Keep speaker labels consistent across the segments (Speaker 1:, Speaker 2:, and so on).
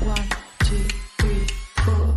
Speaker 1: One, two, three, four.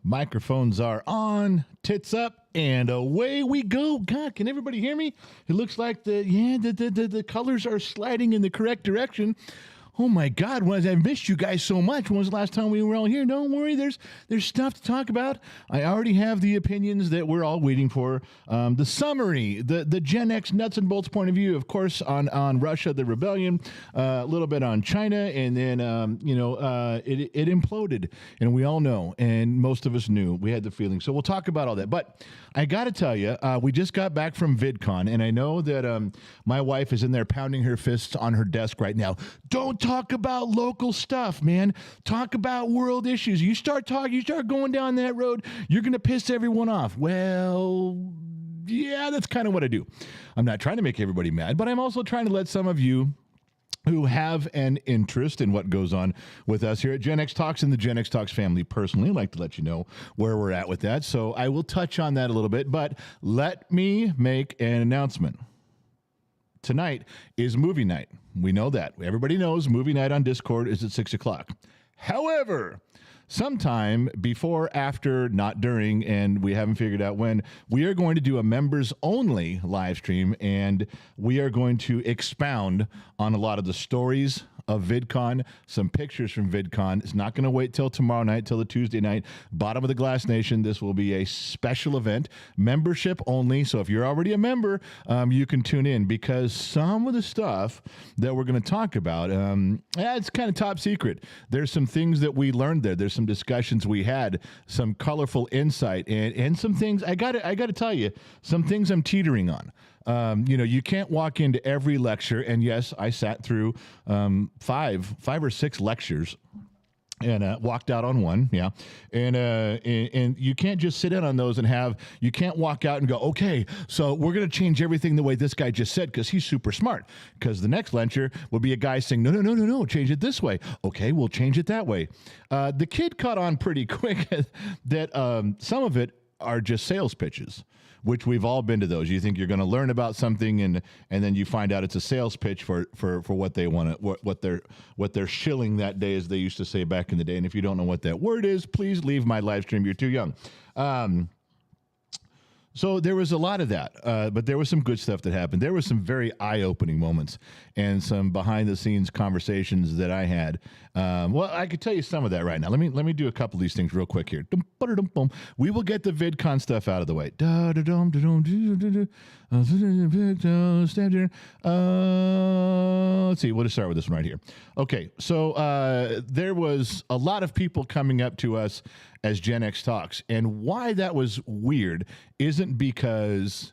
Speaker 1: Microphones are on, tits up, and away we go. God, can everybody hear me? It looks like the colors are sliding in the correct direction. Oh my God, I missed you guys so much. When was the last time we were all here? Don't worry, there's stuff to talk about. I already have the opinions that we're all waiting for. The summary, the Gen X nuts and bolts point of view, of course, on Russia, the rebellion, a little bit on China, and then, it imploded. And we all know, and most of us knew, we had the feeling. So we'll talk about all that. But I got to tell you, we just got back from VidCon, and I know that my wife is in there pounding her fists on her desk right now. Don't talk about local stuff, man. Talk about world issues. You start going down that road, you're going to piss everyone off. Well, yeah, that's kind of what I do. I'm not trying to make everybody mad, but I'm also trying to let some of you who have an interest in what goes on with us here at Gen X Talks and the Gen X Talks family personally, I'd like to let you know where we're at with that. So I will touch on that a little bit, but let me make an announcement. Tonight is movie night. We know that. Everybody knows movie night on Discord is at 6 o'clock. However, sometime before, after, not during, and we haven't figured out when, we are going to do a members-only live stream, and we are going to expound on a lot of the stories of VidCon, some pictures from VidCon. It's not going to wait till tomorrow night, till the Tuesday night. Bottom of the Glass Nation, this will be a special event, membership only. So if you're already a member, you can tune in, because some of the stuff that we're going to talk about, it's kind of top secret. There's some things that we learned there. There's some discussions we had, some colorful insight, and some things, I got to tell you, some things I'm teetering on. You can't walk into every lecture, and yes, I sat through five or six lectures and walked out on one, yeah. And you can't just sit in on those and you can't walk out and go, okay, so we're going to change everything the way this guy just said because he's super smart. Because the next lecture will be a guy saying, no, change it this way. Okay, we'll change it that way. The kid caught on pretty quick that some of it are just sales pitches, which we've all been to those. You think you're going to learn about something, and then you find out it's a sales pitch for what they want to, what they're shilling that day, as they used to say back in the day. And if you don't know what that word is, please leave my live stream. You're too young. So there was a lot of that, but there was some good stuff that happened. There was some very eye-opening moments and some behind-the-scenes conversations that I had. Well, I could tell you some of that right now. Let me do a couple of these things real quick here. We will get the VidCon stuff out of the way. Let's see. We'll just start with this one right here. Okay, so there was a lot of people coming up to us as Gen X Talks, and why that was weird isn't because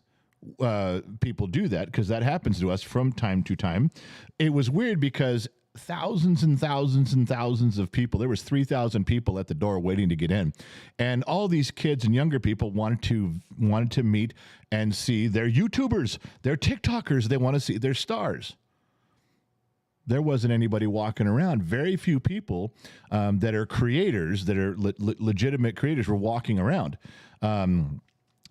Speaker 1: people do that, because that happens to us from time to time. It was weird because thousands and thousands and thousands of people, there was 3,000 people at the door waiting to get in, and all these kids and younger people wanted to meet and see their YouTubers, their TikTokers. They want to see their stars. There wasn't anybody walking around. Very few people that are creators, that are legitimate creators, were walking around.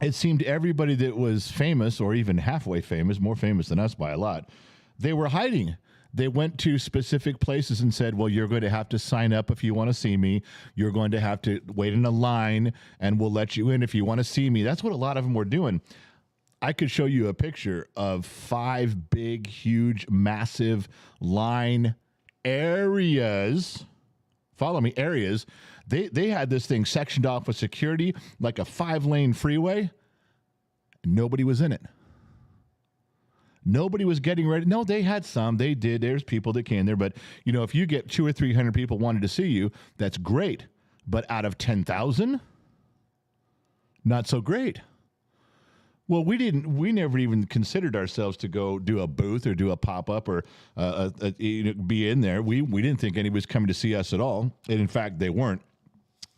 Speaker 1: It seemed everybody that was famous, or even halfway famous, more famous than us by a lot, they were hiding. They went to specific places and said, well, you're going to have to sign up if you want to see me. You're going to have to wait in a line, and we'll let you in if you want to see me. That's what a lot of them were doing. I could show you a picture of 5 big, huge, massive line areas. Follow me, areas. They had this thing sectioned off with security like a 5-lane freeway. Nobody was in it. Nobody was getting ready. No, they had some. They did. There's people that came there. But, if you get 200 or 300 people wanting to see you, that's great. But out of 10,000, not so great. Well, we never even considered ourselves to go do a booth or do a pop-up or be in there. We didn't think anybody was coming to see us at all. And in fact, they weren't.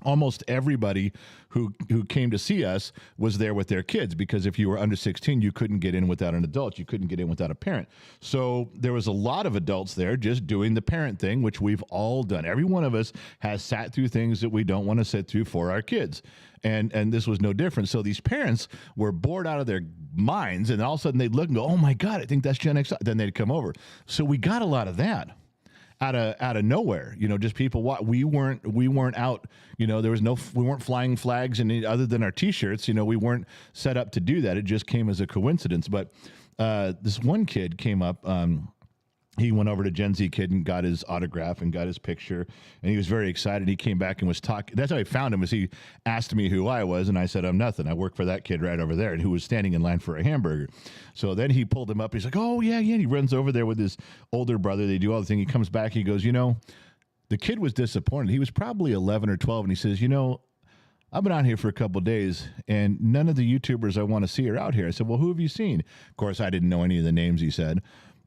Speaker 1: Almost everybody who came to see us was there with their kids, because if you were under 16, you couldn't get in without an adult. You couldn't get in without a parent. So there was a lot of adults there just doing the parent thing, which we've all done. Every one of us has sat through things that we don't want to sit through for our kids. And this was no different. So these parents were bored out of their minds, and all of a sudden they'd look and go, oh my God, I think that's Gen X. Then they'd come over. So we got a lot of that. out of nowhere. Just people. We weren't out. There was we weren't flying flags and other than our T-shirts. We weren't set up to do that. It just came as a coincidence. But this one kid came up. He went over to Gen Z Kid and got his autograph and got his picture, and he was very excited. He came back and was talking. That's how I found him. He asked me who I was, and I said I'm nothing. I work for that kid right over there, and who was standing in line for a hamburger. So then he pulled him up. He's like, "Oh yeah." And he runs over there with his older brother. They do all the thing. He comes back. He goes, the kid was disappointed. He was probably 11 or 12, and he says, I've been out here for a couple of days, and none of the YouTubers I want to see are out here. I said, well, who have you seen? Of course, I didn't know any of the names he said.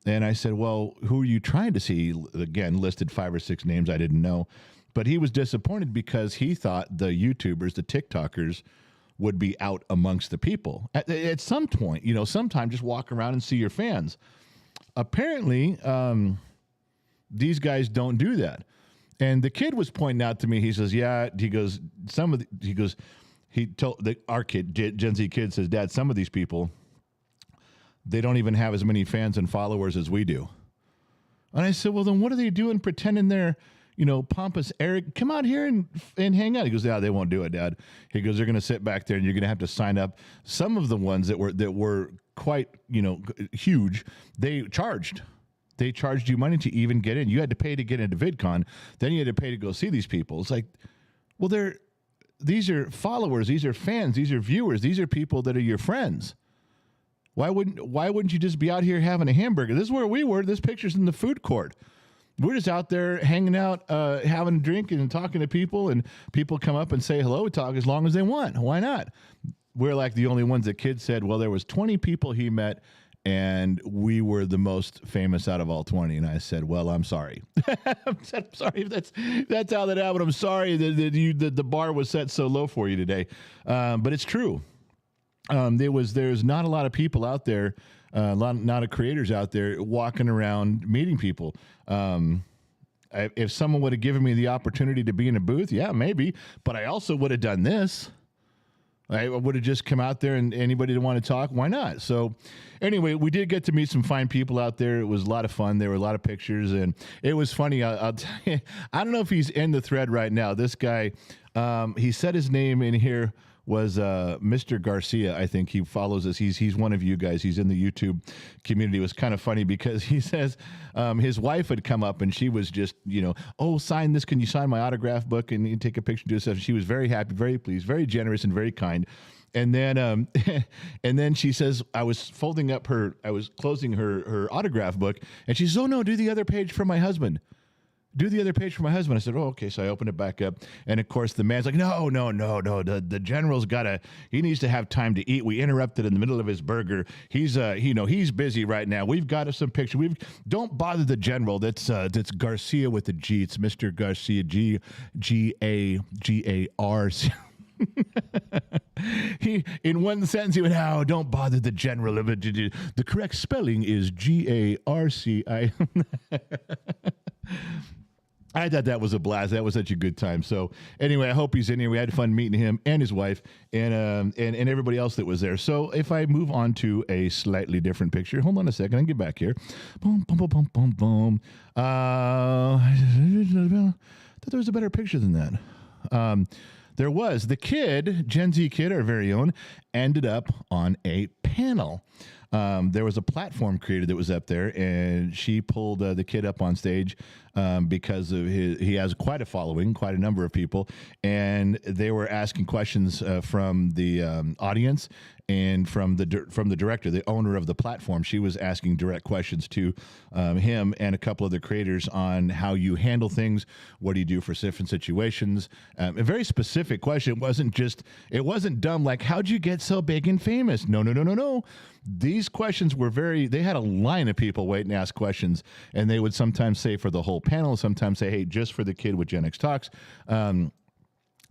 Speaker 1: And I said, well, who are you trying to see? Again, listed 5 or 6 names I didn't know. But he was disappointed because he thought the YouTubers, the TikTokers, would be out amongst the people. At some point, sometime just walk around and see your fans. Apparently, these guys don't do that. And the kid was pointing out to me, he says, yeah, he goes, he told our kid, Gen Z Kid says, Dad, some of these people, they don't even have as many fans and followers as we do. And I said, well, then what are they doing pretending they're, pompous Eric? Come out here and hang out. He goes, yeah, they won't do it, Dad. He goes, they're going to sit back there and you're going to have to sign up. Some of the ones that were quite, huge, they charged you money to even get in. You had to pay to get into VidCon. Then you had to pay to go see these people. It's like, well, these are followers. These are fans. These are viewers. These are people that are your friends. Why wouldn't you just be out here having a hamburger? This is where we were. This picture's in the food court. We're just out there hanging out, having a drink and talking to people, and people come up and say hello, talk as long as they want. Why not? We're like the only ones that kid said, well, there was 20 people he met, and we were the most famous out of all 20. And I said, well, I'm sorry. I'm sorry if that's how that happened. I'm sorry that the bar was set so low for you today. But it's true. There's not a lot of people out there, not of creators out there walking around meeting people. If someone would have given me the opportunity to be in a booth, yeah, maybe. But I also would have done this. I would have just come out there and anybody that want to talk, why not? So anyway, we did get to meet some fine people out there. It was a lot of fun. There were a lot of pictures, and it was funny. I'll tell you, I don't know if he's in the thread right now. This guy, he said his name in here was Mr. Garcia. I think he follows us. He's one of you guys. He's in the YouTube community. It was kind of funny because he says his wife had come up and she was just, oh, sign this. Can you sign my autograph book? And you take a picture to herself. She was very happy, very pleased, very generous, and very kind. And then and then she says, I was closing her autograph book, and she says, oh no, do the other page for my husband. Do the other page for my husband. I said, oh, okay. So I opened it back up. And of course the man's like, no. The general's he needs to have time to eat. We interrupted in the middle of his burger. He's busy right now. We've got some pictures. Don't bother the general. That's Garcia with a G. It's Mr. Garcia, G-A-R-C. He, in one sentence, he went, oh, don't bother the general. The correct spelling is G-A-R-C-I. I thought that was a blast. That was such a good time. So anyway, I hope he's in here. We had fun meeting him and his wife and everybody else that was there. So if I move on to a slightly different picture, hold on a second. I can get back here. Boom, boom, boom, boom, boom, boom. I thought there was a better picture than that. There was. The kid, Gen Z Kid, our very own, ended up on a panel. There was a platform creator that was up there, and she pulled the kid up on stage because of he has quite a following, quite a number of people, and they were asking questions from the audience and from the director, the owner of the platform. She was asking direct questions to him and a couple other creators on how you handle things, what do you do for different situations. A very specific question. It wasn't dumb like, how'd you get so big and famous? No. These questions were they had a line of people waiting to ask questions, and they would sometimes say for the whole panel, sometimes say, hey, just for the kid with Gen X Talks.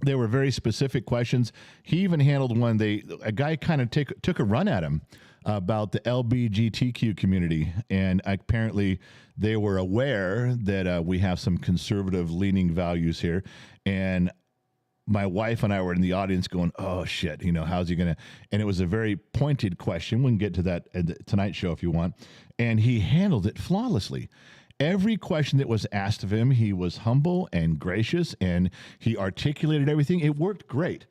Speaker 1: They were very specific questions. He even handled one. A guy kind of took a run at him about the LGBTQ community, and apparently they were aware that we have some conservative leaning values here. And my wife and I were in the audience going, oh shit, how's he gonna? And it was a very pointed question. We can get to that at the Tonight Show if you want. And he handled it flawlessly. Every question that was asked of him, he was humble and gracious, and he articulated everything. It worked great.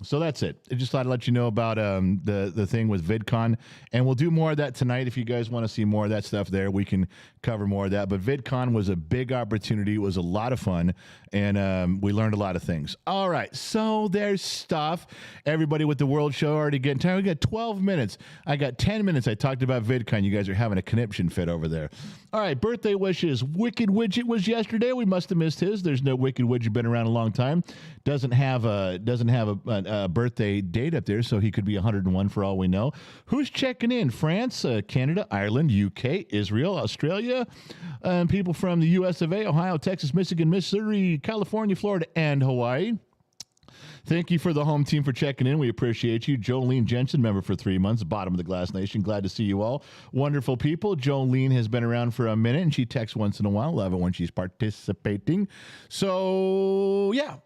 Speaker 1: So that's it. I just thought I'd let you know about the thing with VidCon, and we'll do more of that tonight. If you guys want to see more of that stuff there, we can cover more of that. But VidCon was a big opportunity. It was a lot of fun, and we learned a lot of things. All right, so there's stuff. Everybody with the World Show already getting tired. We got 12 minutes. I got 10 minutes. I talked about VidCon. You guys are having a conniption fit over there. All right, birthday wishes. Wicked Widget was yesterday. We must have missed his. There's no Wicked Widget, been around a long time. Doesn't have a birthday date up there, so he could be 101 for all we know. Who's checking in? France, Canada, Ireland, UK, Israel, Australia, people from the US of A, Ohio, Texas, Michigan, Missouri, California, Florida, and Hawaii. Thank you for the home team for checking in. We appreciate you. Jolene Jensen, member for 3 months, bottom of the Glass Nation. Glad to see you all. Wonderful people. Jolene has been around for a minute, and she texts once in a while. Love it when she's participating. So, yeah,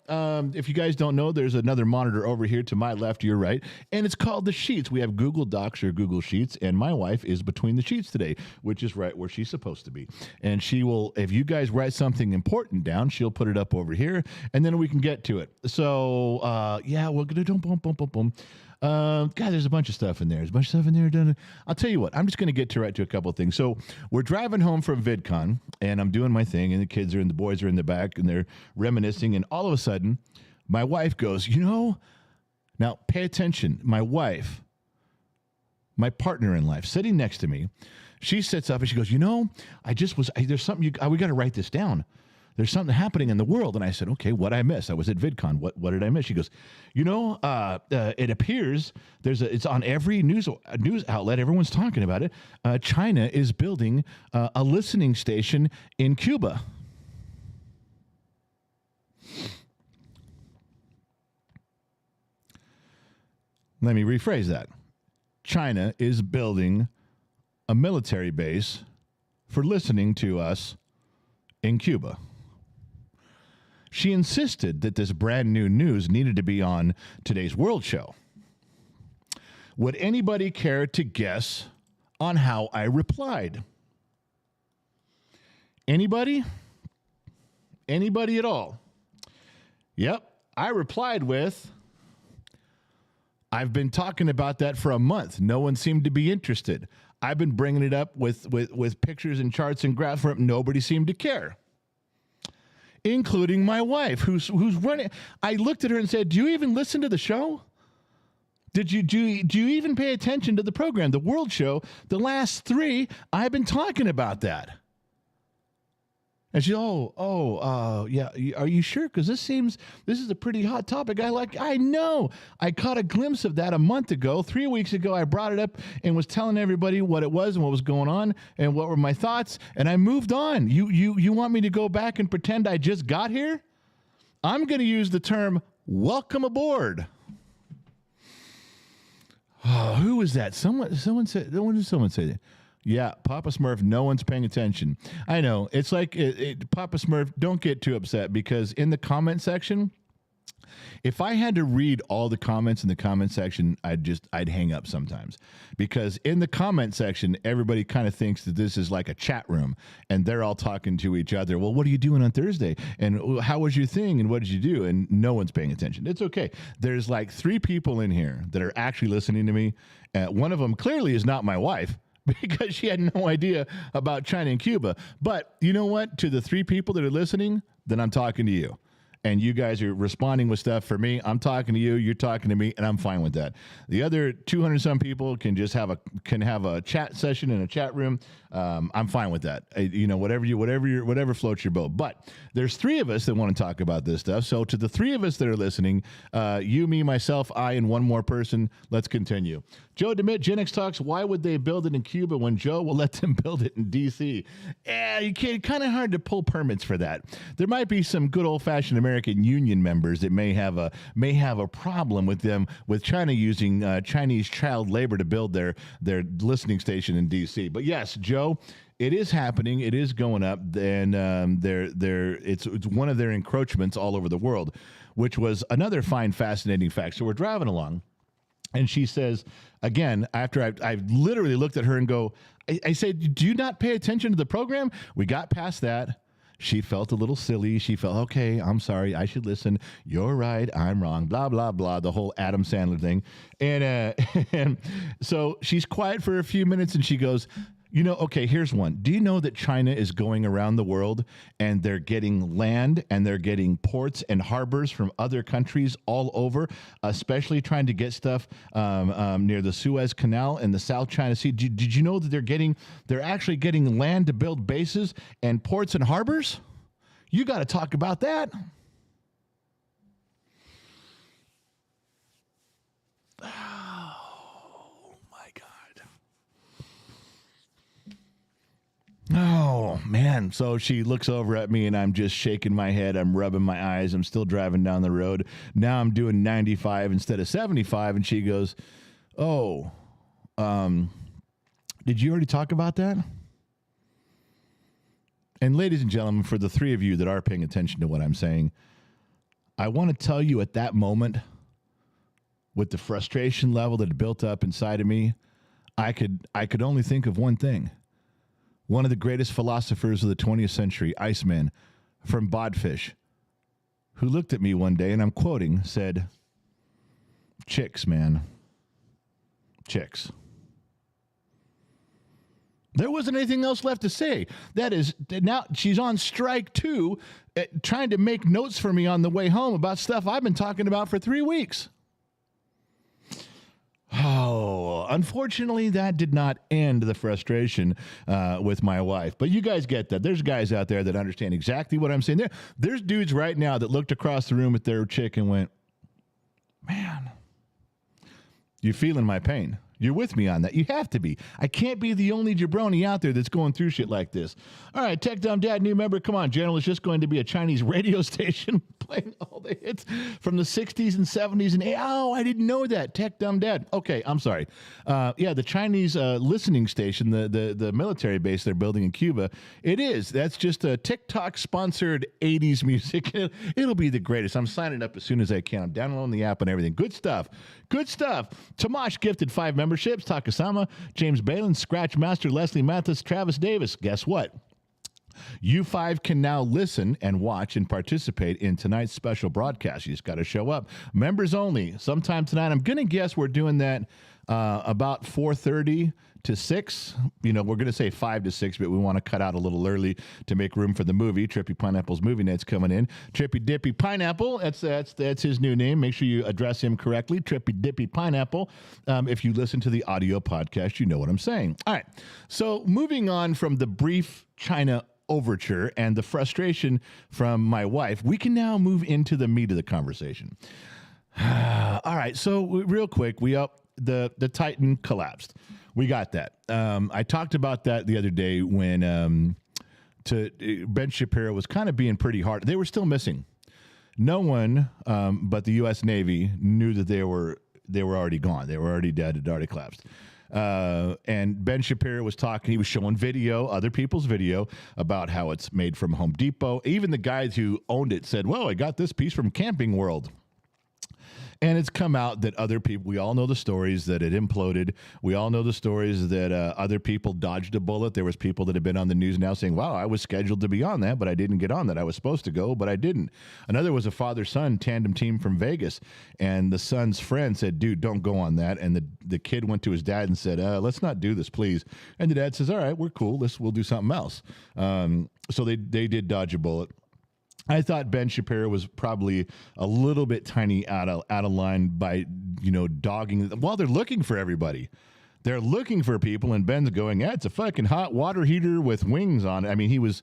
Speaker 1: if you guys don't know, there's another monitor over here to my left, your right, and it's called the Sheets. We have Google Docs or Google Sheets, and my wife is between the sheets today, which is right where she's supposed to be. And she will, if you guys write something important down, she'll put it up over here, and then we can get to it. So, yeah, we're going to boom. God, there's a bunch of stuff in there. There's a bunch of stuff in there. I'll tell you what, I'm just going to get right to a couple of things. So we're driving home from VidCon, and I'm doing my thing, and the kids are in, the boys are in the back, and they're reminiscing, and all of a sudden, my wife goes, now pay attention, my wife, my partner in life, sitting next to me, she sits up and she goes, there's something, we got to write this down. There's something happening in the world. And I said, okay, what I miss? I was at VidCon. What did I miss? She goes, it appears it's on every news outlet. Everyone's talking about it. China is building a listening station in Cuba. Let me rephrase that. China is building a military base for listening to us in Cuba. She insisted that this brand new news needed to be on today's World Show. Would anybody care to guess on how I replied? Anybody? Anybody at all? Yep, I replied with, I've been talking about that for a month. No one seemed to be interested. I've been bringing it up with pictures and charts and graphs. Nobody seemed to care, including my wife, who's running. I looked at her and said, do you even listen to the show? Do you even pay attention to the program, the World Show? The last 3, I've been talking about that. And she, yeah, are you sure? Because this is a pretty hot topic. I know. I caught a glimpse of that a month ago. 3 weeks ago, I brought it up and was telling everybody what it was and what was going on and what were my thoughts, and I moved on. You want me to go back and pretend I just got here? I'm going to use the term welcome aboard. Oh, who was that? Someone said, when did someone say that? Yeah, Papa Smurf, no one's paying attention. I know. It's like, Papa Smurf, don't get too upset, because in the comment section, if I had to read all the comments in the comment section, I'd hang up sometimes, because in the comment section, everybody kind of thinks that this is like a chat room and they're all talking to each other. Well, what are you doing on Thursday? And how was your thing? And what did you do? And no one's paying attention. It's okay. There's like 3 people in here that are actually listening to me. One of them clearly is not my wife, because she had no idea about China and Cuba. But you know what? To the 3 people that are listening, then I'm talking to you. And you guys are responding with stuff for me. I'm talking to you, you're talking to me, and I'm fine with that. The other 200-some people can just have a chat session in a chat room. I'm fine with that. Whatever floats your boat. But there's 3 of us that want to talk about this stuff. So to the 3 of us that are listening, you, me, myself, I, and one more person, let's continue. Joe DeMitt, Gen X Talks, why would they build it in Cuba when Joe will let them build it in D.C.? You can't, kind of hard to pull permits for that. There might be some good old-fashioned American Union members that may have a problem with China using Chinese child labor to build their listening station in D.C. But yes, Joe, it is happening. It is going up, and it's one of their encroachments all over the world, which was another fine, fascinating fact. So we're driving along, And she says, again, after I've literally looked at her and go, I said, do you not pay attention to the program? We got past that. She felt a little silly. She felt, okay, I'm sorry. I should listen. You're right. I'm wrong. Blah, blah, blah. The whole Adam Sandler thing. And so she's quiet for a few minutes and she goes, okay, here's one. Do you know that China is going around the world and they're getting land and they're getting ports and harbors from other countries all over, especially trying to get stuff near the Suez Canal and the South China Sea? Did you know that they're actually getting land to build bases and ports and harbors? You got to talk about that. Oh, man. So she looks over at me and I'm just shaking my head. I'm rubbing my eyes. I'm still driving down the road. Now I'm doing 95 instead of 75. And she goes, oh, did you already talk about that? And ladies and gentlemen, for the three of you that are paying attention to what I'm saying, I want to tell you at that moment, with the frustration level that had built up inside of me, I could only think of one thing. One of the greatest philosophers of the 20th century, Iceman from Bodfish, who looked at me one day, and I'm quoting, said, chicks, man. Chicks. There wasn't anything else left to say. That is, now she's on strike too, trying to make notes for me on the way home about stuff I've been talking about for 3 weeks. Oh, unfortunately, that did not end the frustration with my wife. But you guys get that. There's guys out there that understand exactly what I'm saying. There's dudes right now that looked across the room at their chick and went, man, you're feeling my pain. You're with me on that. You have to be. I can't be the only jabroni out there that's going through shit like this. All right, Tech Dumb Dad, new member. Come on, General. It's just going to be a Chinese radio station playing all the hits from the 60s and 70s. And oh, I didn't know that. Tech Dumb Dad. Okay, I'm sorry. Yeah, the Chinese listening station, the military base they're building in Cuba. It is. That's just a TikTok-sponsored 80s music. It'll be the greatest. I'm signing up as soon as I can. I'm downloading the app and everything. Good stuff. Good stuff. Tomash gifted 5 memberships. Takasama, James Balin, Scratch Master, Leslie Mathis, Travis Davis. Guess what? You 5 can now listen and watch and participate in tonight's special broadcast. You just got to show up. Members only. Sometime tonight. I'm going to guess we're doing that about 4:30 to 6. We're going to say 5 to 6, but we want to cut out a little early to make room for the movie. Trippy Pineapple's movie night's coming in. Trippy Dippy Pineapple, that's his new name. Make sure you address him correctly. Trippy Dippy Pineapple. If you listen to the audio podcast, you know what I'm saying. All right. So moving on from the brief China overture and the frustration from my wife, we can now move into the meat of the conversation. All right. So real quick, the Titan collapsed. We got that. I talked about that the other day when Ben Shapiro was kind of being pretty hard. They were still missing. No one but the U.S. Navy knew that they were already gone. They were already dead. It already collapsed. And Ben Shapiro was talking. He was showing video, other people's video, about how it's made from Home Depot. Even the guys who owned it said, well, I got this piece from Camping World. And it's come out that other people, we all know the stories that it imploded. We all know the stories that other people dodged a bullet. There was people that have been on the news now saying, wow, I was scheduled to be on that, but I didn't get on that. I was supposed to go, but I didn't. Another was a father-son tandem team from Vegas. And the son's friend said, dude, don't go on that. And the kid went to his dad and said, let's not do this, please. And the dad says, all right, we're cool. We'll do something else. So they did dodge a bullet. I thought Ben Shapiro was probably a little bit tiny out of line by, dogging. Well, they're looking for everybody. They're looking for people, and Ben's going, yeah, it's a fucking hot water heater with wings on it. I mean,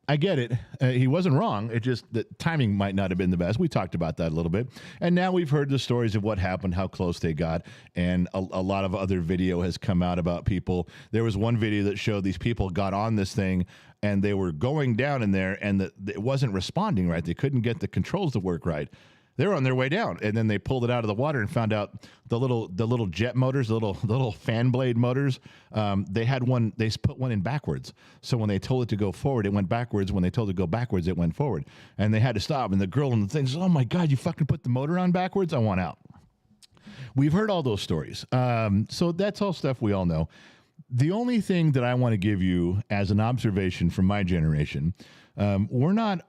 Speaker 1: I get it. He wasn't wrong. It just, the timing might not have been the best. We talked about that a little bit. And now we've heard the stories of what happened, how close they got. And a lot of other video has come out about people. There was one video that showed these people got on this thing and they were going down in there and it wasn't responding right. They couldn't get the controls to work right. They were on their way down, and then they pulled it out of the water and found out the little jet motors, the little fan blade motors. They put one in backwards. So when they told it to go forward, it went backwards. When they told it to go backwards, it went forward. And they had to stop. And the girl in the thing says, "Oh my God, you fucking put the motor on backwards! I want out." we've heard all those stories. So that's all stuff we all know. The only thing that I want to give you as an observation from my generation, my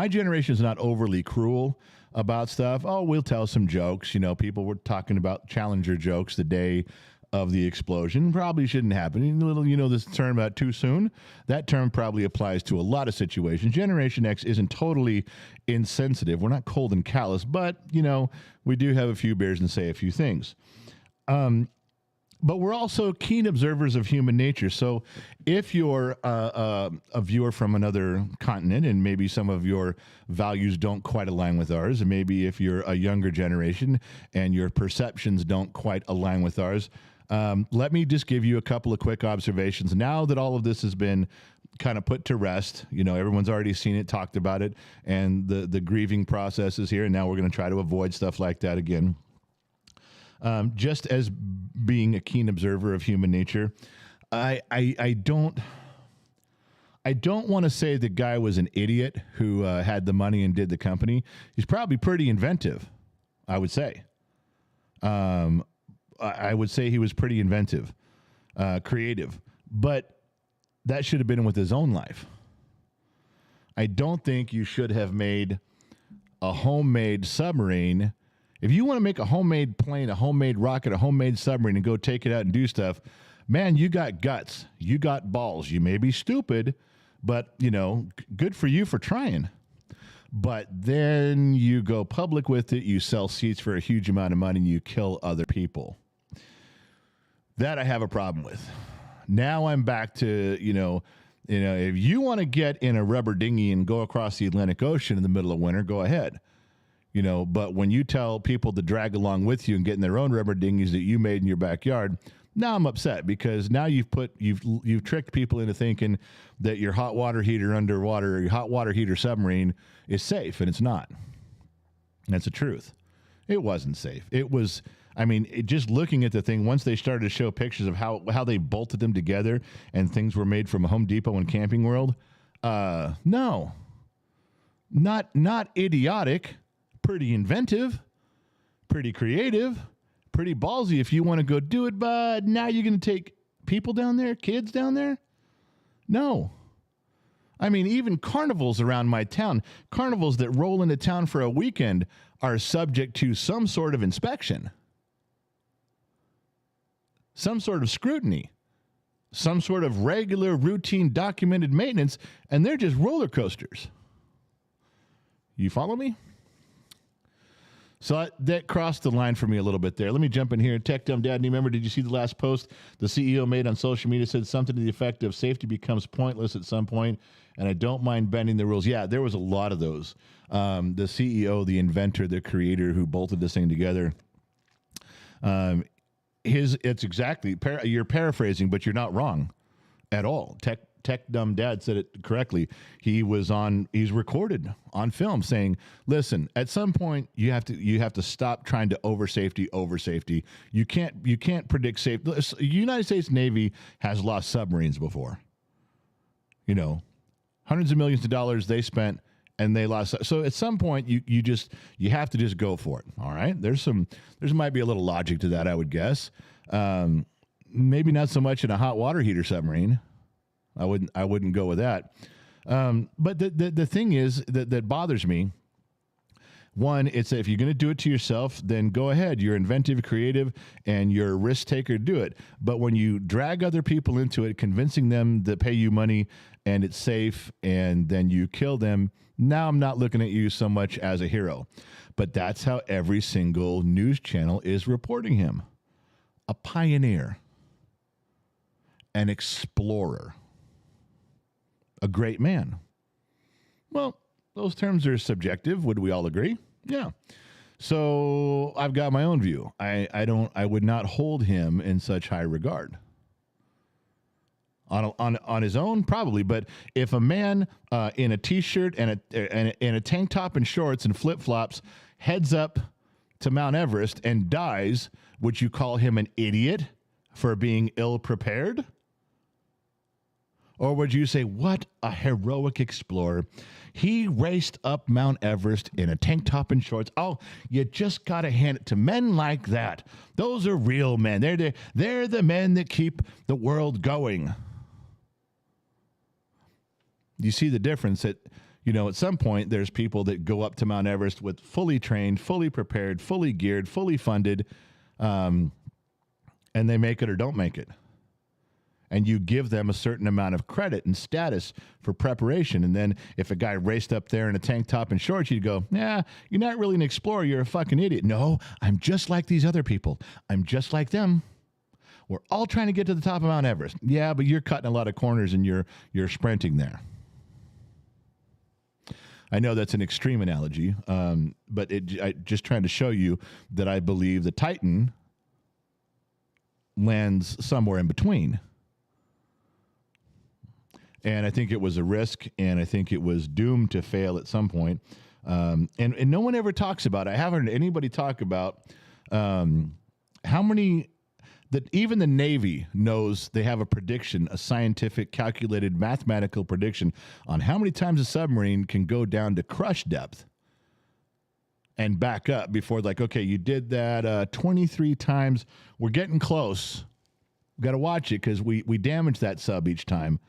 Speaker 1: generation is not overly cruel about stuff. Oh, we'll tell some jokes. You know, people were talking about Challenger jokes the day of the explosion. Probably shouldn't happen. You know, this term about too soon, that term probably applies to a lot of situations. Generation X isn't totally insensitive. We're not cold and callous, but, you know, we do have a few beers and say a few things. But we're also keen observers of human nature. So if you're a viewer from another continent and maybe some of your values don't quite align with ours, and maybe if you're a younger generation and your perceptions don't quite align with ours, let me just give you a couple of quick observations. Now that all of this has been kind of put to rest, you know, everyone's already seen it, talked about it, and the grieving process is here, and now we're going to try to avoid stuff like that again. Just as being a keen observer of human nature, I don't want to say the guy was an idiot who had the money and did the company. He's probably pretty inventive, I would say. I would say he was pretty inventive, creative, but that should have been with his own life. I don't think you should have made a homemade submarine. If you want to make a homemade plane, a homemade rocket, a homemade submarine, and go take it out and do stuff, man, you got guts. You got balls. You may be stupid, but, you know, good for you for trying. But then you go public with it, you sell seats for a huge amount of money, and you kill other people. That I have a problem with. Now I'm back to, you know, if you want to get in a rubber dinghy and go across the Atlantic Ocean in the middle of winter, go ahead. You know, but when you tell people to drag along with you and get in their own rubber dinghies that you made in your backyard, now I'm upset because now you've tricked people into thinking that your hot water heater underwater, or your hot water heater submarine is safe, and it's not. That's the truth. It wasn't safe. It was, I mean, just looking at the thing, once they started to show pictures of how they bolted them together and things were made from Home Depot and Camping World, no. Not idiotic. Pretty inventive, pretty creative, pretty ballsy if you want to go do it, but now you're going to take people down there, kids down there? No. I mean, even carnivals around my town, carnivals that roll into town for a weekend are subject to some sort of inspection, some sort of scrutiny, some sort of regular, routine, documented maintenance, and they're just roller coasters. You follow me? So that crossed the line for me a little bit there. Let me jump in here. Tech Dumb Dad, remember, did you see the last post the CEO made on social media? Said something to the effect of safety becomes pointless at some point, and I don't mind bending the rules. Yeah, there was a lot of those. The CEO, the inventor, the creator who bolted this thing together, it's exactly, you're paraphrasing, but you're not wrong at all. Tech Dumb Dad said it correctly. He's recorded on film saying, listen, at some point you have to stop trying to over safety. You can't predict safety. The United States Navy has lost submarines before. You know, hundreds of millions of dollars they spent and they lost. So at some point you have to just go for it. All right. There might be a little logic to that, I would guess. Maybe not so much in a hot water heater submarine. I wouldn't go with that. But the thing is that bothers me. One, it's if you're going to do it to yourself, then go ahead. You're inventive, creative, and you're a risk taker. Do it. But when you drag other people into it, convincing them to pay you money and it's safe, and then you kill them, now I'm not looking at you so much as a hero. But that's how every single news channel is reporting him. A pioneer, an explorer, a great man. Well, those terms are subjective. Would we all agree? Yeah. So I've got my own view. I would not hold him in such high regard. On his own, probably. But if a man in a T-shirt and a tank top and shorts and flip-flops heads up to Mount Everest and dies, would you call him an idiot for being ill-prepared? Or would you say, what a heroic explorer? He raced up Mount Everest in a tank top and shorts. Oh, you just got to hand it to men like that. Those are real men. They're the men that keep the world going. You see the difference that, at some point there's people that go up to Mount Everest with fully trained, fully prepared, fully geared, fully funded, and they make it or don't make it. And you give them a certain amount of credit and status for preparation. And then if a guy raced up there in a tank top and shorts, you'd go, yeah, you're not really an explorer. You're a fucking idiot. No, I'm just like these other people. I'm just like them. We're all trying to get to the top of Mount Everest. Yeah, but you're cutting a lot of corners and you're sprinting there. I know that's an extreme analogy, but I just trying to show you that I believe the Titan lands somewhere in between. And I think it was a risk, and I think it was doomed to fail at some point. And no one ever talks about it. I haven't heard anybody talk about how many that even the Navy knows. They have a prediction, a scientific, calculated, mathematical prediction on how many times a submarine can go down to crush depth and back up before, like, okay, you did that 23 times. We're getting close. We've got to watch it because we damage that sub each time.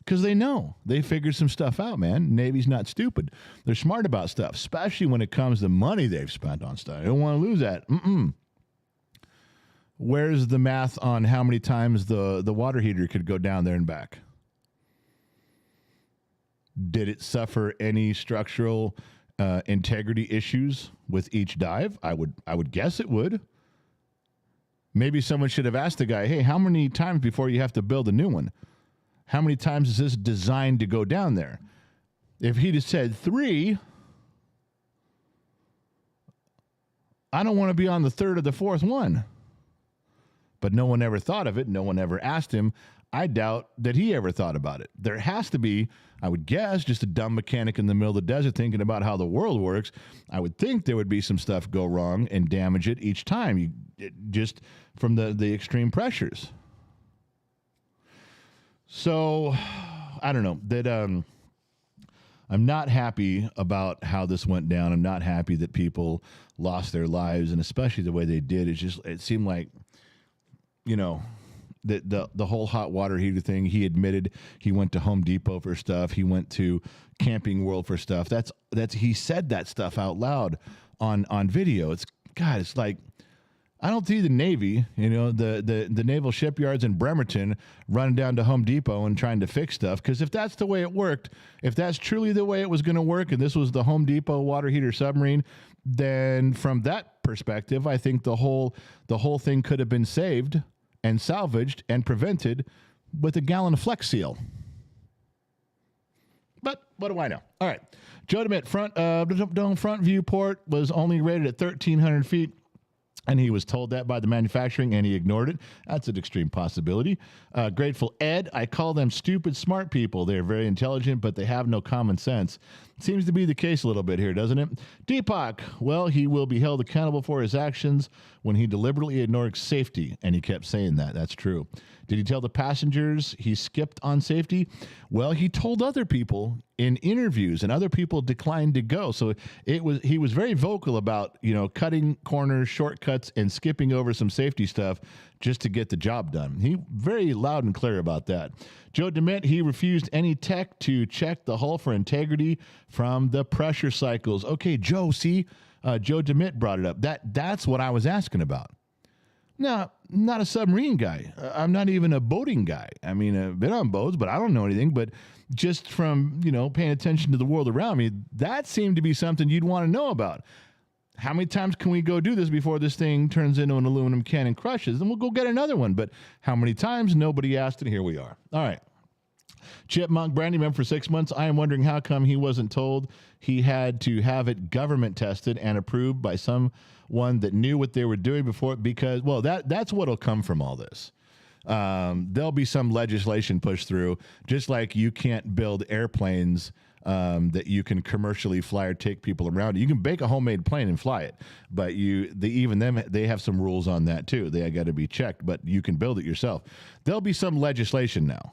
Speaker 1: Because they know. They figured some stuff out, man. Navy's not stupid. They're smart about stuff, especially when it comes to money they've spent on stuff. They don't want to lose that. Where's the math on how many times the water heater could go down there and back? Did it suffer any structural integrity issues with each dive? I would guess it would. Maybe someone should have asked the guy, hey, how many times before you have to build a new one? How many times is this designed to go down there? If he'd have said 3, I don't want to be on the 3rd or the 4th one. But no one ever thought of it. No one ever asked him. I doubt that he ever thought about it. There has to be, I would guess, just a dumb mechanic in the middle of the desert thinking about how the world works. I would think there would be some stuff go wrong and damage it each time, just from the extreme pressures. So, I don't know. That I'm not happy about how this went down. I'm not happy that people lost their lives, and especially the way they did. It seemed like, the whole hot water heater thing. He admitted he went to Home Depot for stuff. He went to Camping World for stuff. That's he said that stuff out loud on video. It's like, I don't see the Navy, the naval shipyards in Bremerton running down to Home Depot and trying to fix stuff. Because if that's the way it worked, if that's truly the way it was going to work, and this was the Home Depot water heater submarine, then from that perspective, I think the whole thing could have been saved and salvaged and prevented with a gallon of Flex Seal. But what do I know? All right. Joe DeMitt, front viewport was only rated at 1,300 feet. And he was told that by the manufacturing, and he ignored it. That's an extreme possibility. Grateful Ed, I call them stupid smart people. They're very intelligent, but they have no common sense. Seems to be the case a little bit here, doesn't it? Deepak, well, he will be held accountable for his actions when he deliberately ignored safety, and he kept saying that. That's true. Did he tell the passengers he skipped on safety? Well, he told other people in interviews, and other people declined to go. So he was very vocal about, cutting corners, shortcuts, and skipping over some safety stuff just to get the job done. He very loud and clear about that. Joe DeMitt, he refused any tech to check the hull for integrity from the pressure cycles. Okay, Joe, see, Joe DeMitt brought it up. That's what I was asking about. No, not a submarine guy. I'm not even a boating guy. I mean, I've been on boats, but I don't know anything. But just from, paying attention to the world around me, that seemed to be something you'd want to know about. How many times can we go do this before this thing turns into an aluminum can and crushes? Then we'll go get another one. But how many times? Nobody asked, and here we are. All right. Chipmunk Brandy, member for 6 months. I am wondering how come he wasn't told he had to have it government tested and approved by someone that knew what they were doing before, because, well, that's what'll come from all this. There'll be some legislation pushed through, just like you can't build airplanes that you can commercially fly or take people around. You can bake a homemade plane and fly it, but they have some rules on that too. They got to be checked, but you can build it yourself. There'll be some legislation now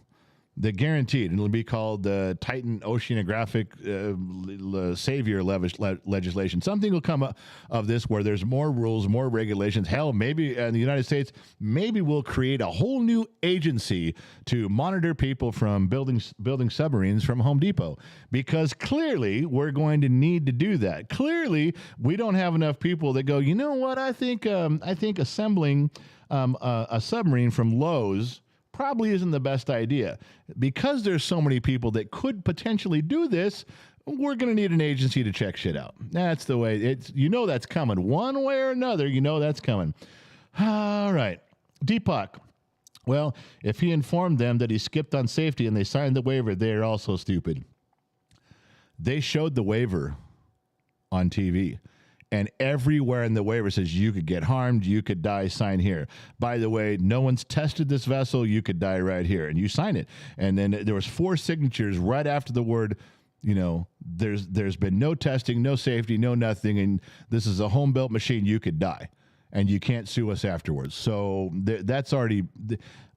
Speaker 1: The guaranteed, and it'll be called the Titan Oceanographic Savior legislation. Something will come up of this where there's more rules, more regulations. Hell, maybe in the United States, maybe we'll create a whole new agency to monitor people from building submarines from Home Depot, because clearly we're going to need to do that. Clearly, we don't have enough people that go, you know what? I think assembling a submarine from Lowe's probably isn't the best idea. Because there's so many people that could potentially do this, we're going to need an agency to check shit out. That's the way it's, that's coming. One way or another, that's coming. All right. Deepak. Well, if he informed them that he skipped on safety and they signed the waiver, they're also stupid. They showed the waiver on TV. And everywhere in the waiver says you could get harmed, you could die, sign here. By the way, no one's tested this vessel, you could die right here. And you sign it. And then there was 4 signatures right after the word, there's been no testing, no safety, no nothing, and this is a home-built machine, you could die. And you can't sue us afterwards. So that's already...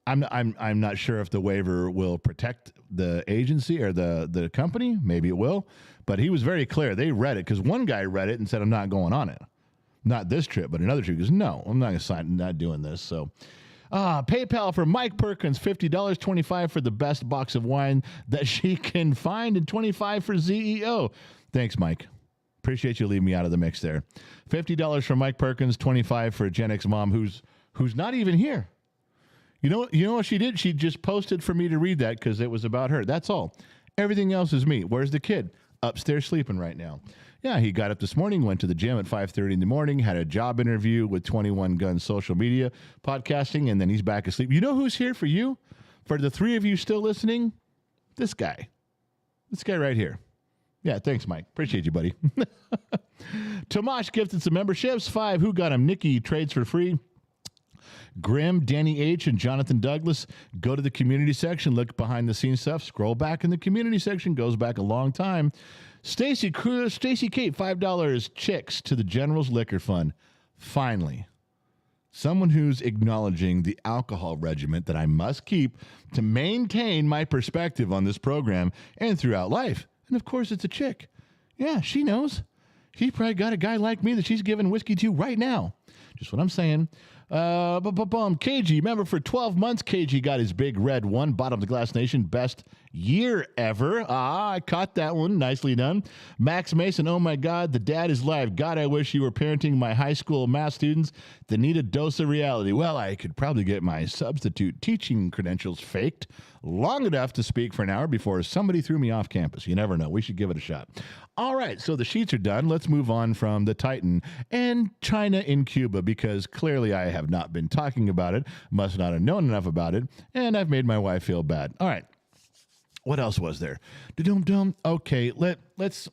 Speaker 1: I'm not sure if the waiver will protect the agency or the company. Maybe it will. But he was very clear. They read it because one guy read it and said, I'm not going on it. Not this trip, but another trip. He goes, no, I'm not going to sign. Not doing this. So PayPal for Mike Perkins, $50, $25 for the best box of wine that she can find, and $25 for ZEO. Thanks, Mike. Appreciate you leaving me out of the mix there. $50 for Mike Perkins, $25 for Gen X mom, who's not even here. You know what she did? She just posted for me to read that because it was about her. That's all. Everything else is me. Where's the kid? Upstairs sleeping right now. Yeah, he got up this morning, went to the gym at 5:30 in the morning, had a job interview with 21 Guns Social Media Podcasting, and then he's back asleep. You know who's here for you? For the 3 of you still listening? This guy. This guy right here. Yeah, thanks, Mike. Appreciate you, buddy. Tomash gifted some memberships. 5. Who got him? Nikki trades for free. Grim, Danny H., and Jonathan Douglas. Go to the community section, look behind the scenes stuff, scroll back in the community section, goes back a long time. Stacy Kate, $5 chicks to the General's Liquor Fund. Finally, someone who's acknowledging the alcohol regiment that I must keep to maintain my perspective on this program and throughout life. And of course, it's a chick. Yeah, she knows. She's probably got a guy like me that she's giving whiskey to right now. Just what I'm saying. KG, remember for 12 months, KG got his big red one, bottom of the Glass Nation, best year ever. I caught that one. Nicely done. Max Mason, oh my God, the dad is live. God, I wish you were parenting my high school math students that need a dose of reality. Well, I could probably get my substitute teaching credentials faked long enough to speak for an hour before somebody threw me off campus. You never know. We should give it a shot. All right, so the sheets are done. Let's move on from the Titan and China in Cuba, because clearly I have not been talking about it, must not have known enough about it, and I've made my wife feel bad. All right. What else was there? Okay, let's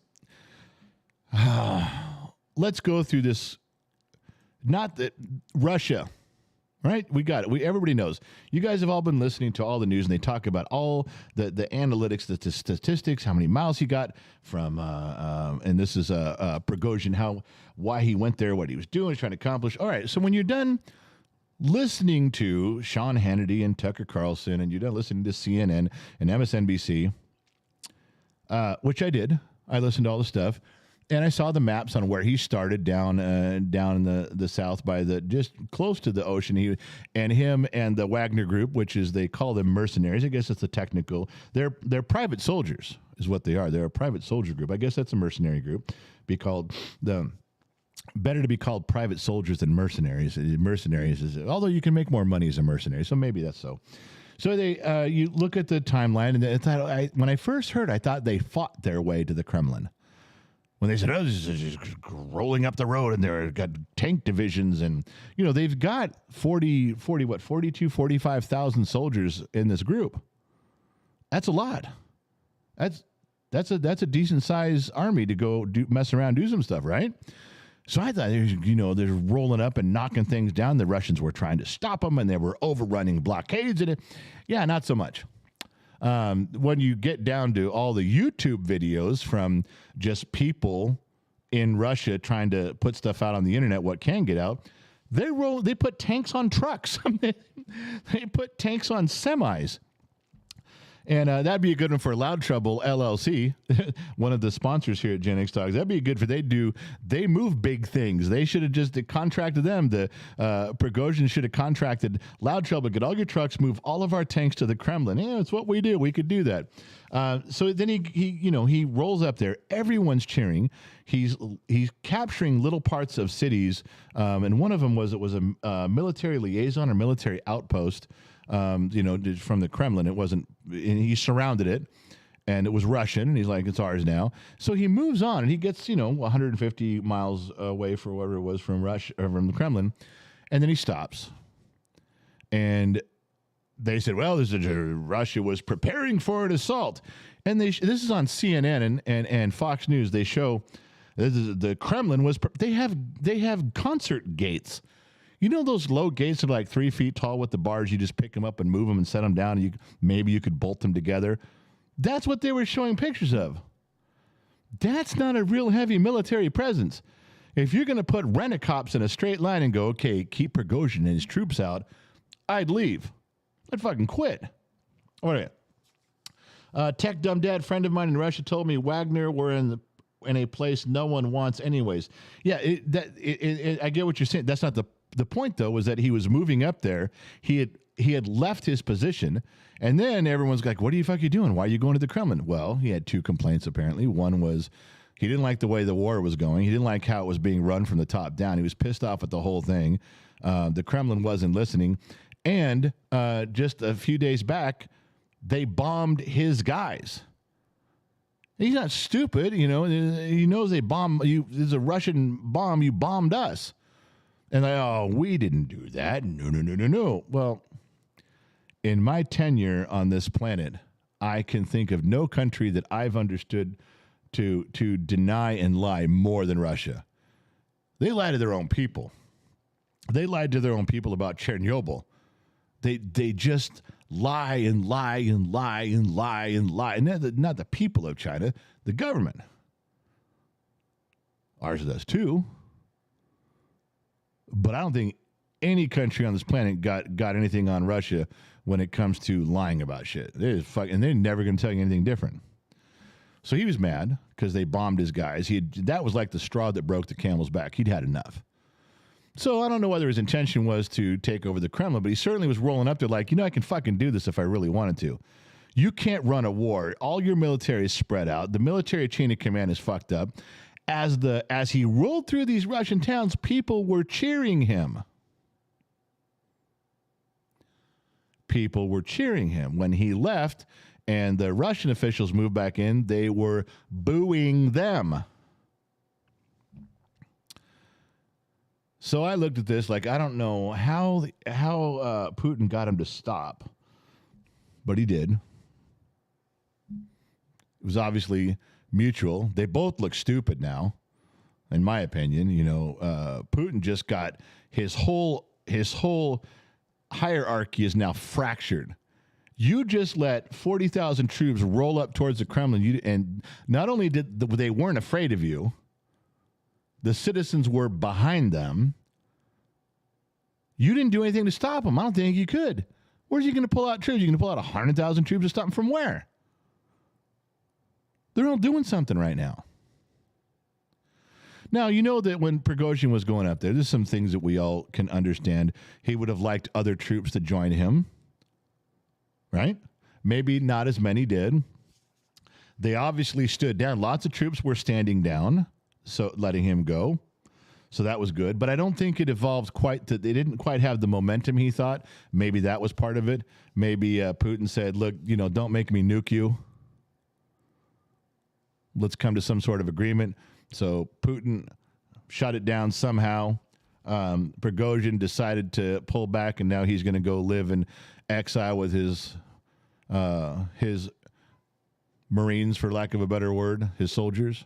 Speaker 1: go through this. Not that Russia, right? We got it. Everybody knows. You guys have all been listening to all the news, and they talk about all the analytics, the statistics, how many miles he got from, and this is Prigozhin, why he went there, what he was doing, trying to accomplish. All right, so when you're done listening to Sean Hannity and Tucker Carlson, and you're done listening to CNN and MSNBC, which I did. I listened to all the stuff, and I saw the maps on where he started down in the south by just close to the ocean. Him and the Wagner group, which is, they call them mercenaries. I guess it's a technical. They're private soldiers, is what they are. They're a private soldier group. I guess that's a mercenary group. Better to be called private soldiers than mercenaries. Mercenaries is, although you can make more money as a mercenary, so maybe that's so. So you look at the timeline, and when I first heard, I thought they fought their way to the Kremlin. When they said, oh, this is just rolling up the road, and they've got tank divisions, and they've got 45,000 soldiers in this group. That's a lot. That's a decent sized army to go mess around, do some stuff, right? So I thought, they're rolling up and knocking things down. The Russians were trying to stop them, and they were overrunning blockades. And not so much. When you get down to all the YouTube videos from just people in Russia trying to put stuff out on the internet, what can get out, they put tanks on trucks. They put tanks on semis. And that'd be a good one for Loud Trouble LLC, one of the sponsors here at Gen X Talks. That'd be good for they move big things. They should have just contracted them. The Prigozhin should have contracted Loud Trouble. Get all your trucks, move all of our tanks to the Kremlin. Yeah, it's what we do. We could do that. So then he rolls up there. Everyone's cheering. He's capturing little parts of cities, and one of them was a military liaison or military outpost. From the Kremlin. It wasn't, and he surrounded it, and it was Russian, and he's like, it's ours now. So he moves on, and he gets, 150 miles away for whatever it was from from the Kremlin, and then he stops. And they said, well, Russia was preparing for an assault. And this is on CNN and Fox News. They show the Kremlin they have concert gates. You know those low gates that are like 3 feet tall with the bars? You just pick them up and move them and set them down. And maybe you could bolt them together. That's what they were showing pictures of. That's not a real heavy military presence. If you're going to put rent-a-cops in a straight line and go, okay, keep Prigozhin and his troops out, I'd leave. I'd fucking quit. All right. Tech dumb dad friend of mine in Russia told me Wagner were in a place no one wants anyways. Yeah, I get what you're saying. That's not the point, though, was that he was moving up there. He had left his position, and then everyone's like, what are you doing? Why are you going to the Kremlin? Well, he had two complaints, apparently. One was he didn't like the way the war was going. He didn't like how it was being run from the top down. He was pissed off at the whole thing. The Kremlin wasn't listening. And just a few days back, they bombed his guys. He's not stupid, He knows they bomb you. There's a Russian bomb. You bombed us. And we didn't do that. No. Well, in my tenure on this planet, I can think of no country that I've understood to deny and lie more than Russia. They lie to their own people. They lied to their own people about Chernobyl. They just lie and lie and lie and lie and lie. And not the people of China, the government. Ours does too. But I don't think any country on this planet got anything on Russia when it comes to lying about shit. And they're never going to tell you anything different. So he was mad because they bombed his guys. That was like the straw that broke the camel's back. He'd had enough. So I don't know whether his intention was to take over the Kremlin, but he certainly was rolling up there like, I can fucking do this if I really wanted to. You can't run a war. All your military is spread out. The military chain of command is fucked up. As he rolled through these Russian towns, people were cheering him. People were cheering him. When he left and the Russian officials moved back in, they were booing them. So I looked at this like, I don't know how Putin got him to stop, but he did. It was obviously mutual. They both look stupid now, in my opinion. Putin just got his whole hierarchy is now fractured. You just let 40,000 troops roll up towards the Kremlin, and not only they weren't afraid of you, the citizens were behind them. You didn't do anything to stop them. I don't think you could. Where's you going to pull out troops? You're going to pull out 100,000 troops to stop them from where? They're all doing something right now. Now, you know that when Prigozhin was going up there, there's some things that we all can understand. He would have liked other troops to join him, right? Maybe not as many did. They obviously stood down. Lots of troops were standing down, so letting him go. So that was good. But I don't think it evolved they didn't quite have the momentum he thought. Maybe that was part of it. Maybe Putin said, look, don't make me nuke you. Let's come to some sort of agreement. So Putin shut it down somehow. Prigozhin decided to pull back, and now he's going to go live in exile with his Marines, for lack of a better word, his soldiers.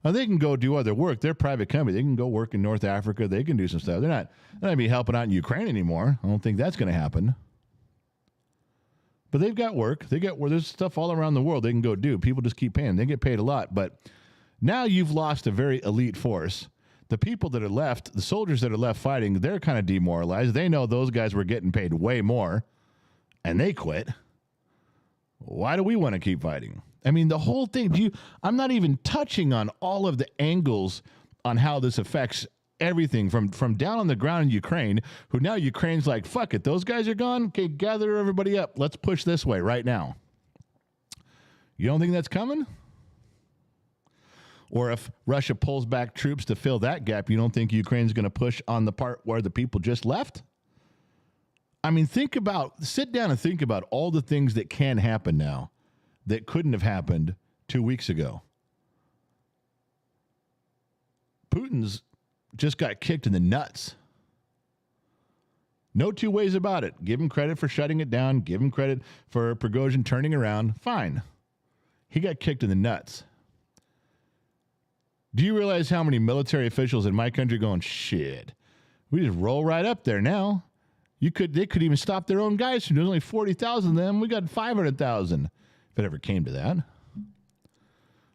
Speaker 1: Now, they can go do other work. They're a private company. They can go work in North Africa. They can do some stuff. They're not going to be helping out in Ukraine anymore. I don't think that's going to happen. But they've got work. There's stuff all around the world they can go do. People just keep paying. They get paid a lot. But now you've lost a very elite force. The people that are left, the soldiers that are left fighting, they're kind of demoralized. They know those guys were getting paid way more, and they quit. Why do we want to keep fighting? I mean, the whole thing, I'm not even touching on all of the angles on how this affects everything from down on the ground in Ukraine, who now Ukraine's like, fuck it, those guys are gone. Okay, gather everybody up. Let's push this way right now. You don't think that's coming? Or if Russia pulls back troops to fill that gap, you don't think Ukraine's going to push on the part where the people just left? I mean, sit down and think about all the things that can happen now that couldn't have happened 2 weeks ago. Putin's just got kicked in the nuts. No two ways about it. Give him credit for shutting it down. Give him credit for Prigozhin turning around. Fine. He got kicked in the nuts. Do you realize how many military officials in my country going, shit, we just roll right up there now? They could even stop their own guys. There's only 40,000 of them. We got 500,000. If it ever came to that.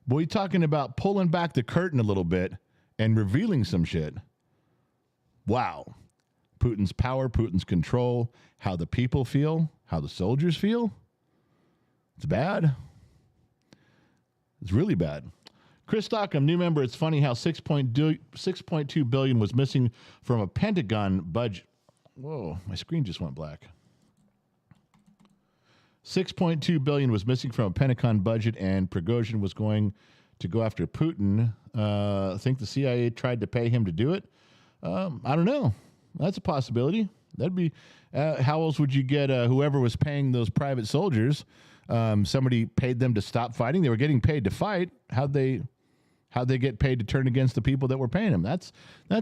Speaker 1: But we're talking about pulling back the curtain a little bit and revealing some shit. Wow. Putin's power, Putin's control, how the people feel, how the soldiers feel. It's bad. It's really bad. Chris Stockham, new member. It's funny how 6.2 billion was missing from a Pentagon budget. Whoa, my screen just went black. 6.2 billion was missing from a Pentagon budget, and Prigozhin was going to go after Putin. I think the CIA tried to pay him to do it. I don't know. That's a possibility. That'd be. How else would you get whoever was paying those private soldiers? Somebody paid them to stop fighting. They were getting paid to fight. How'd they get paid to turn against the people that were paying them? That's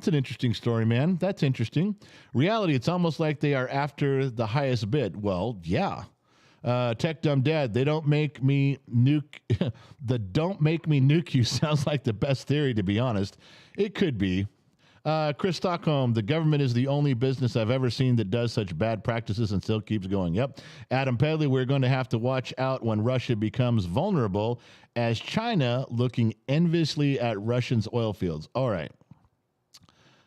Speaker 1: an interesting story, man. That's interesting. Reality, it's almost like they are after the highest bid. Well, yeah. Tech Dumb Dad, they don't make me nuke. The don't make me nuke you sounds like the best theory, to be honest. It could be. Chris Stockholm, the government is the only business I've ever seen that does such bad practices and still keeps going. Yep. Adam Pedley, we're going to have to watch out when Russia becomes vulnerable as China looking enviously at Russians' oil fields. All right.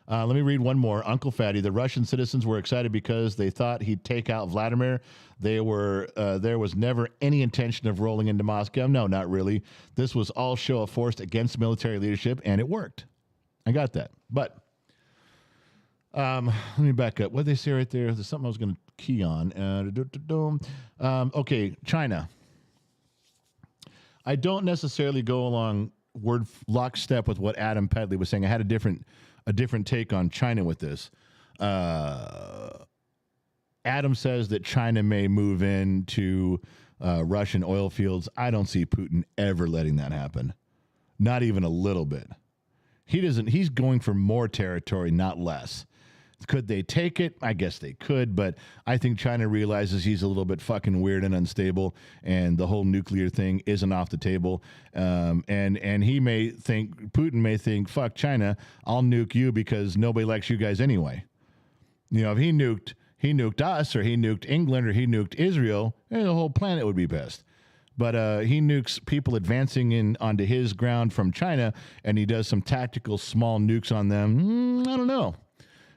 Speaker 1: Let me read one more. Uncle Fatty, the Russian citizens were excited because they thought he'd take out Vladimir. There was never any intention of rolling into Moscow. No, not really. This was all show of force against military leadership, and it worked. I got that. But let me back up. What did they say right there? There's something I was going to key on. Okay, China. I don't necessarily go along word lockstep with what Adam Pedley was saying. I had a different take on China with this. Adam says that China may move into Russian oil fields. I don't see Putin ever letting that happen. Not even a little bit. He's going for more territory, not less. Could they take it? I guess they could, but I think China realizes he's a little bit fucking weird and unstable, and the whole nuclear thing isn't off the table. And Putin may think, fuck China, I'll nuke you because nobody likes you guys anyway. You know, if he nuked us, or he nuked England, or he nuked Israel, the whole planet would be pissed. But he nukes people advancing in onto his ground from China, and he does some tactical small nukes on them. I don't know.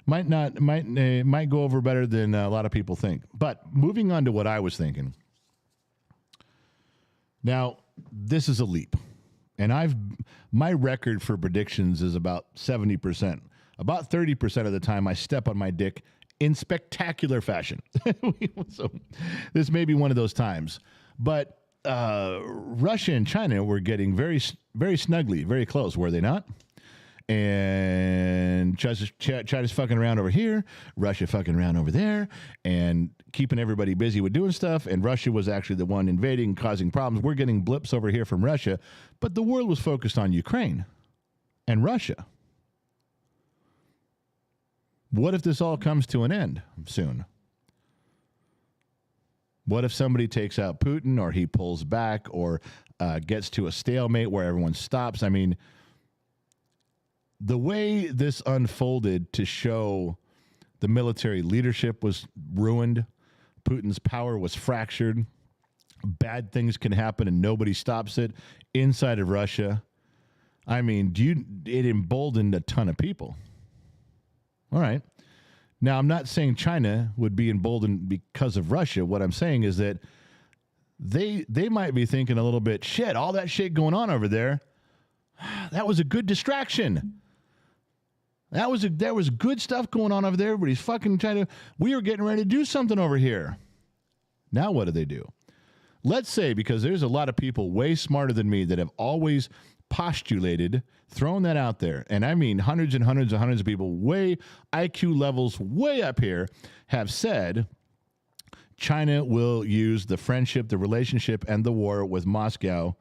Speaker 1: Might go over better than a lot of people think. But moving on to what I was thinking. Now, this is a leap. And my record for predictions is about 70%. About 30% of the time I step on my dick in spectacular fashion. So this may be one of those times. But Russia and China were getting very, very snugly, very close, were they not? And China's fucking around over here, Russia fucking around over there, and keeping everybody busy with doing stuff. And Russia was actually the one invading, causing problems. We're getting blips over here from Russia, but the world was focused on Ukraine and Russia. What if this all comes to an end soon? What if somebody takes out Putin, or he pulls back, or gets to a stalemate where everyone stops? I mean, the way this unfolded to show the military leadership was ruined, Putin's power was fractured, bad things can happen and nobody stops it inside of Russia. I mean, it emboldened a ton of people. All right. Now, I'm not saying China would be emboldened because of Russia. What I'm saying is that they might be thinking a little bit, shit, all that shit going on over there, that was a good distraction. There was good stuff going on over there. Everybody's fucking we were getting ready to do something over here. Now what do? Let's say, because there's a lot of people way smarter than me that have always postulated, thrown that out there, and I mean hundreds and hundreds and hundreds of people, way IQ levels way up here, have said China will use the friendship, the relationship, and the war with Moscow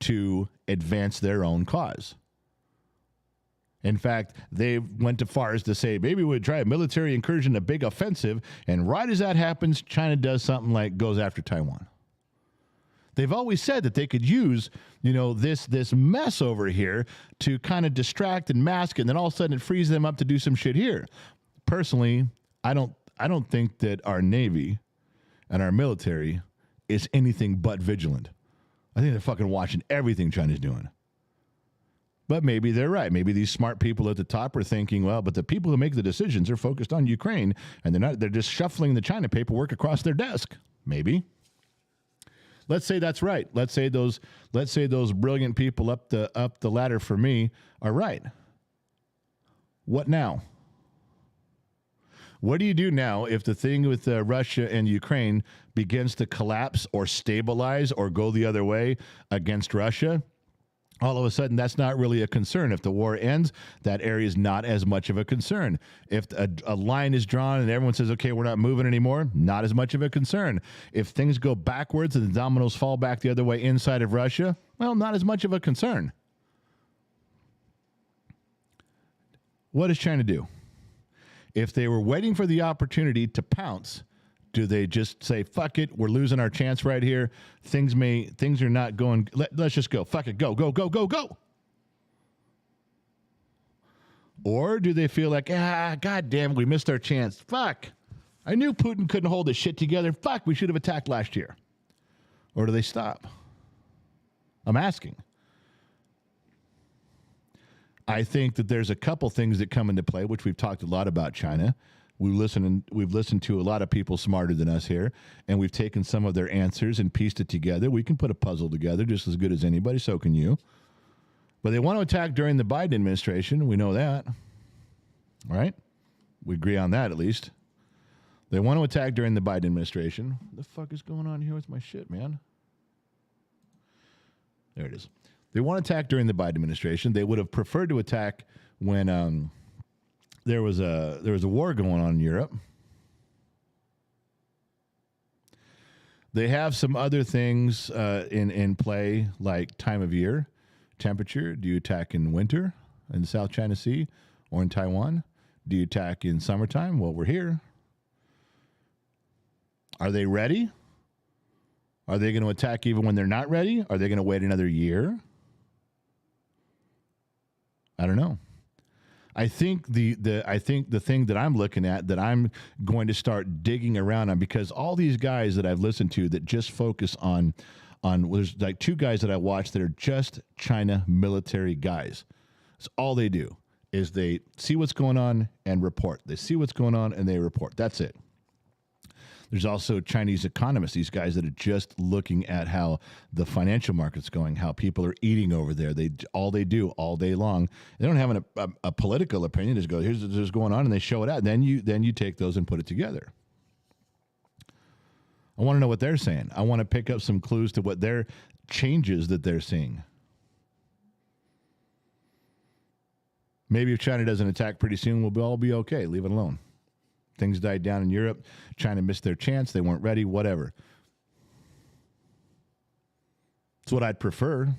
Speaker 1: to advance their own cause. In fact, they went as far as to say, maybe we'd try a military incursion, a big offensive, and right as that happens, China does something like goes after Taiwan. They've always said that they could use, this mess over here to kind of distract and mask it, and then all of a sudden it frees them up to do some shit here. Personally, I don't think that our Navy and our military is anything but vigilant. I think they're fucking watching everything China's doing. But maybe they're right. Maybe these smart people at the top are thinking, well, but the people who make the decisions are focused on Ukraine, and they're just shuffling the China paperwork across their desk. Maybe. Let's say that's right. Let's say those brilliant people up the ladder for me are right. What now? What do you do now if the thing with Russia and Ukraine begins to collapse or stabilize or go the other way against Russia? All of a sudden, that's not really a concern. If the war ends, that area is not as much of a concern. If a line is drawn and everyone says, okay, we're not moving anymore, not as much of a concern. If things go backwards and the dominoes fall back the other way inside of Russia, well, not as much of a concern. What does China do? If they were waiting for the opportunity to pounce, do they just say, fuck it, we're losing our chance right here. Things are not going, let's just go. Fuck it, go, go, go, go, go. Or do they feel like, god damn it, we missed our chance. Fuck, I knew Putin couldn't hold his shit together. Fuck, we should have attacked last year. Or do they stop? I'm asking. I think that there's a couple things that come into play, which we've talked a lot about China. We've listened to a lot of people smarter than us here, and we've taken some of their answers and pieced it together. We can put a puzzle together just as good as anybody, so can you. But they want to attack during the Biden administration. We know that, right? We agree on that at least. They want to attack during the Biden administration. What the fuck is going on here with my shit, man? There it is. They want to attack during the Biden administration. They would have preferred to attack when there was a war going on in Europe. They have some other things in play, like time of year, temperature. Do you attack in winter in the South China Sea or in Taiwan? Do you attack in summertime? Well, we're here. Are they ready? Are they going to attack even when they're not ready? Are they going to wait another year? I don't know. I think the thing that I'm looking at, that I'm going to start digging around on, because all these guys that I've listened to that just focus on there's like two guys that I watch that are just China military guys. That's all they do, is they see what's going on and report. They see what's going on and they report. That's it. There's also Chinese economists, these guys that are just looking at how the financial market's going, how people are eating over there. All they do all day long. They don't have a political opinion. They just go, here's what's going on, and they show it out. Then you take those and put it together. I want to know what they're saying. I want to pick up some clues to what their changes that they're seeing. Maybe if China doesn't attack pretty soon, we'll all be okay. Leave it alone. Things died down in Europe. China missed their chance. They weren't ready. Whatever. It's what I'd prefer.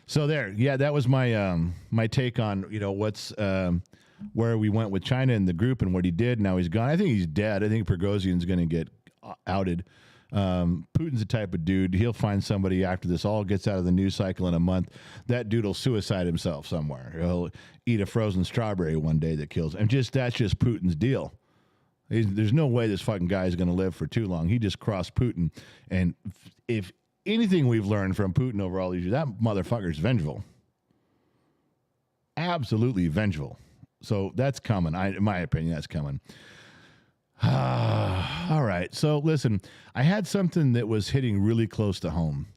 Speaker 1: So there, yeah, that was my my take on what's where we went with China in the group and what he did. Now he's gone. I think he's dead. I think Prigozhin's going to get outed. Putin's the type of dude, he'll find somebody after this all gets out of the news cycle in a month. That dude will suicide himself somewhere. He'll eat a frozen strawberry one day that kills him. That's just Putin's deal. There's no way this fucking guy is going to live for too long. He just crossed Putin. And if anything we've learned from Putin over all these years, that motherfucker's vengeful. Absolutely vengeful. So that's coming. In my opinion, that's coming. All right. So listen, I had something that was hitting really close to home.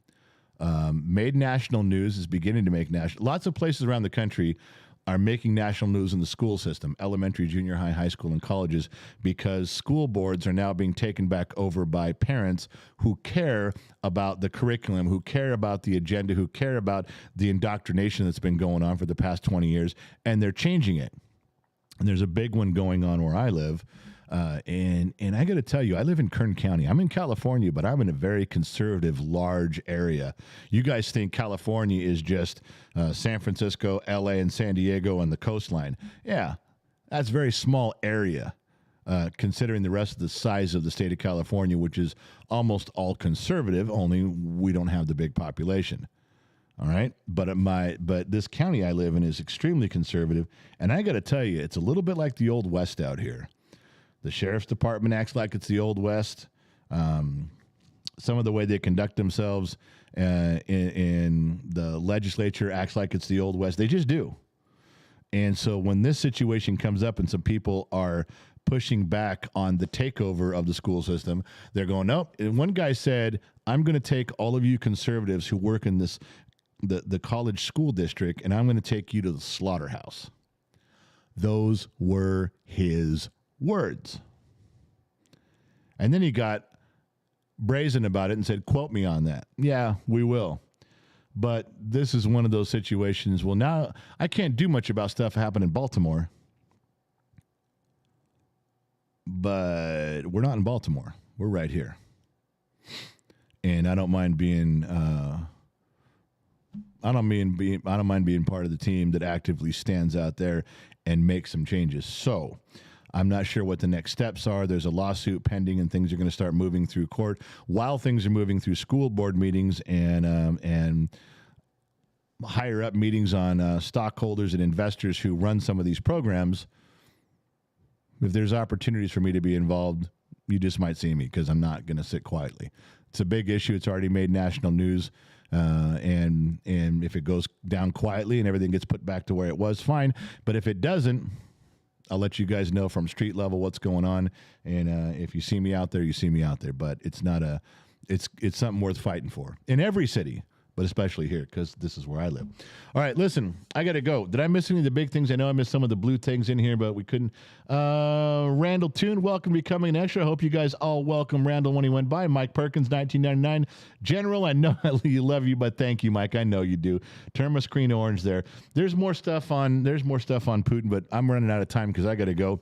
Speaker 1: Made national news, is beginning to make national. Lots of places around the country are making national news in the school system, elementary, junior high, high school, and colleges, because school boards are now being taken back over by parents who care about the curriculum, who care about the agenda, who care about the indoctrination that's been going on for the past 20 years, and they're changing it. And there's a big one going on where I live. And I got to tell you, I live in Kern County. I'm in California, but I'm in a very conservative, large area. You guys think California is just San Francisco, L.A., and San Diego and the coastline. Yeah, that's a very small area, considering the rest of the size of the state of California, which is almost all conservative, only we don't have the big population. All right. But this county I live in is extremely conservative. And I got to tell you, it's a little bit like the Old West out here. The sheriff's department acts like it's the Old West. Some of the way they conduct themselves in the legislature acts like it's the Old West. They just do. And so when this situation comes up and some people are pushing back on the takeover of the school system, they're going, nope. And one guy said, I'm going to take all of you conservatives who work in the college school district, and I'm going to take you to the slaughterhouse. Those were his words. And then he got brazen about it and said, quote me on that. Yeah, we will. But this is one of those situations. Well, now I can't do much about stuff happening in Baltimore. But we're not in Baltimore. We're right here. And I don't mind being I don't mind being part of the team that actively stands out there and makes some changes. So I'm not sure what the next steps are. There's a lawsuit pending, and things are going to start moving through court while things are moving through school board meetings and higher up meetings on stockholders and investors who run some of these programs. If there's opportunities for me to be involved, you just might see me, because I'm not going to sit quietly. It's a big issue. It's already made national news. And if it goes down quietly and everything gets put back to where it was, fine. But if it doesn't, I'll let you guys know from street level what's going on. And if you see me out there, you see me out there. But it's something worth fighting for in every city, but especially here, because this is where I live. All right, listen, I got to go. Did I miss any of the big things? I know I missed some of the blue things in here, but we couldn't. Randall Toon, welcome to becoming an extra. I hope you guys all welcome Randall when he went by. Mike Perkins, 1999. General, I know you love you, but thank you, Mike. I know you do. Turn my screen orange there. There's more stuff on Putin, but I'm running out of time because I got to go.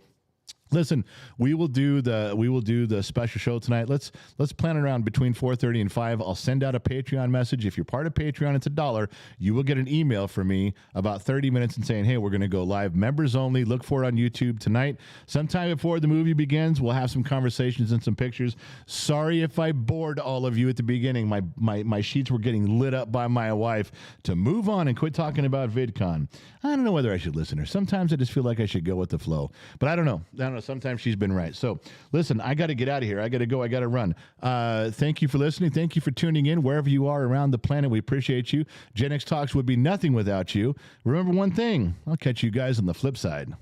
Speaker 1: Listen, we will do the special show tonight. Let's plan around between 4:30 and 5. I'll send out a Patreon message. If you're part of Patreon, it's $1. You will get an email from me about 30 minutes and saying, hey, we're going to go live. Members only. Look for it on YouTube tonight. Sometime before the movie begins, we'll have some conversations and some pictures. Sorry if I bored all of you at the beginning. My sheets were getting lit up by my wife to move on and quit talking about VidCon. I don't know whether I should listen to her. Sometimes I just feel like I should go with the flow. But I don't know. Sometimes she's been right. So listen, I got to get out of here. I got to go. I got to run. Thank you for listening. Thank you for tuning in wherever you are around the planet. We appreciate you. Gen X Talks would be nothing without you. Remember one thing. I'll catch you guys on the flip side.